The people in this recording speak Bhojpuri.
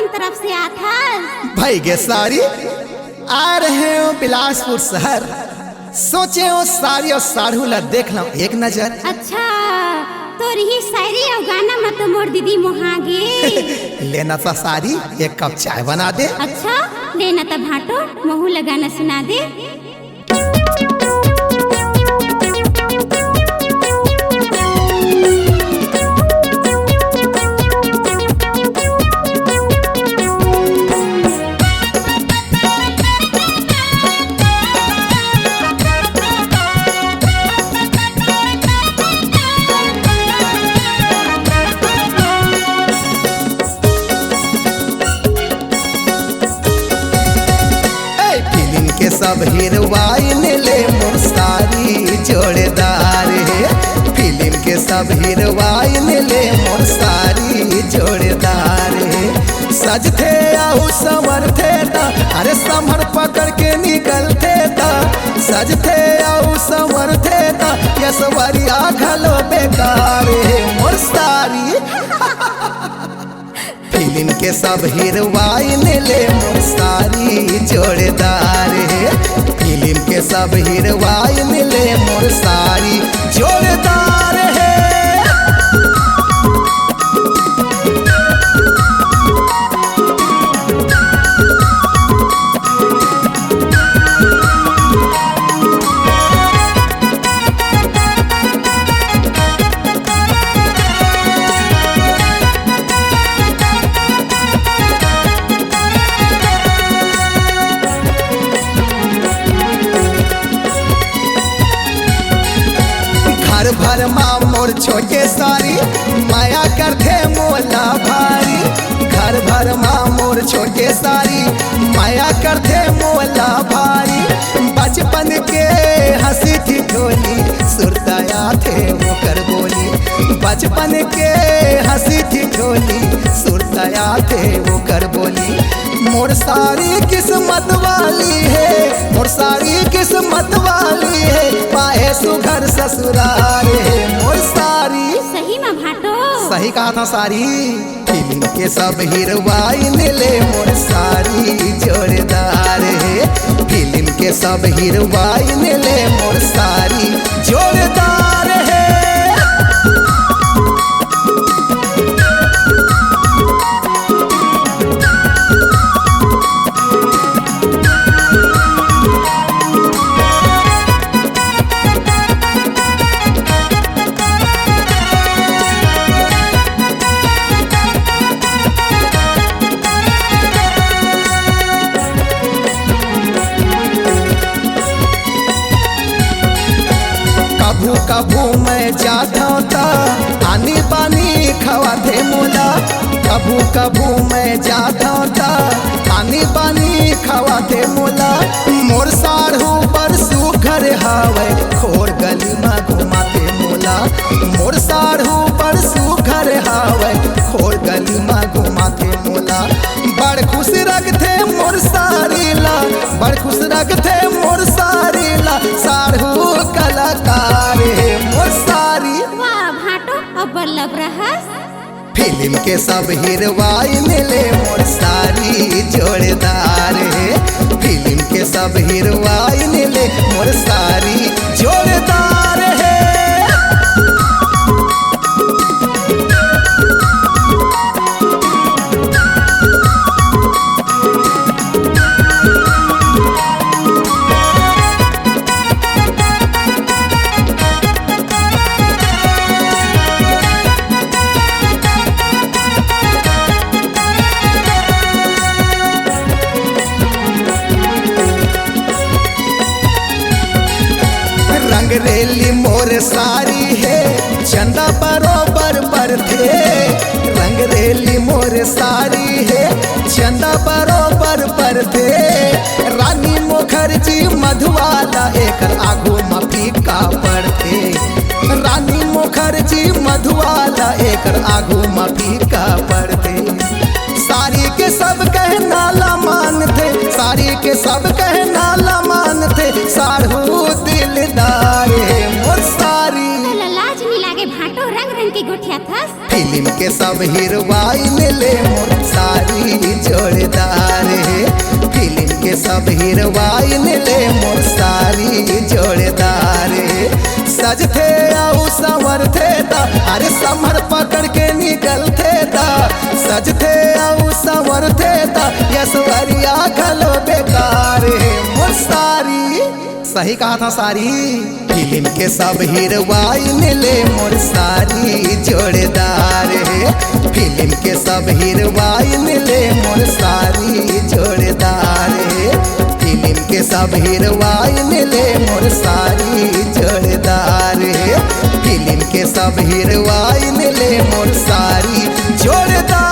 कौन तरफ से आता? भाई गे सारी आ रहे हो बिलासपुर शहर, सोचे हो सारी और साढ़ू ला देख लो एक नजर। अच्छा तो रही शायरी और गाना मत तो मोर दीदी मोहागे। लेना था सारी, एक कप चाय बना दे। अच्छा लेना तो भाटो महू लगाना सुना दे। सब हीरोइन ले मोर सारी जोड़ेदार है, फिल्म के सब हीरोइन ले मोर सारी जोड़ेदार है। सजते आहू समर थे ता, अरे समर पकड़ के निकलते ता, सजते आहू समर थे ता, यसवरिया घलो बेकार है मोर सारी। फिल्म के सब हीरोइन ले मोर सारी जोड़ेदार है, फिल्म के सब हीरोइन ले मोर सारी जोड़ेदार है। भर माँ मोर छोटे सारी माया करते मोला भारी, घर भर माँ मोर छोटे सारी माया करते मोला भारी। बचपन के हंसी थी ठोली सुरताया थे वो कर बोली, बचपन के हंसी थी ठोली सुरताया थे वो कर बोली। मोर सारी किस्मत वाली है, मोर सारी किस्मत वाली है, पाए सुघर ससुराल है मोर सारी। सही में भाटो सही कहा था सारी। फिल्म के सब हीरोइन ले मोर सारी जोड़ेदार है, फिल्म के सब हीरोइन ले मोर सारी जोड़ेदार है। कभू कभू मैं जाता था आनी पानी खवा थे मोला, कभू कभू मैं जाता था आनी पानी खवा थे मोला। मोर साढ़ू परसू घर हावे खोर गली में घुमाते मोला, मोर साढ़ू परसू घर हावे खोर गली में घुमाते मोला। बड़ खुश रखते मोर सारी ला, बड़ खुश रखते मोर सारी ला, साढ़ू कलाकार है मोर सारी। वाह भाटो अब बल्लभ रहस। फिल्म के सब हीरोइन ले मोर सारी जोड़ेदार है, फिल्म के सब हीरोइन ले मोर सारी जोड़ेदार है। रंगरेली मोर सारी है चंदा बरोबर पर थे, रंगरेली मोर सारी है चंदा बरोबर पर थे। रानी मुखर्जी मधुवाला एक आगू मफी का पड़ते, रानी मुखर्जी मधुवाला एक आगू मफी का पड़ते। सारी के सब कहना ला मान थे, सारी के सब कहना ला मान थे, साढ़ू दिलदार है मोर सारी। लाज नहीं लागे भाटो रंग रंग की गोठिया था। फिल्म के सब हीरोइन ले मोर सारी जोड़दार है। फिल्म के सब हीरोइन ले मोर सारी जोड़दार है। सजथे आऊ संवर थे ता अरे समर पकड़ के निकलते ता। सजथे आऊ संवर थे ता यशवरिया खलो बेकार है मोर सारी। सही कहा था सारी। फिल्म के सब हीरोइन ले मोर सारी जोड़दार है। फिल्म के सब हीरोइन ले मोर सारी जोड़दार है। फिल्म के सब हीरोइन ले मोर सारी जोड़दार है। फिल्म के सब हीरोइन ले मोर सारी जोड़दार।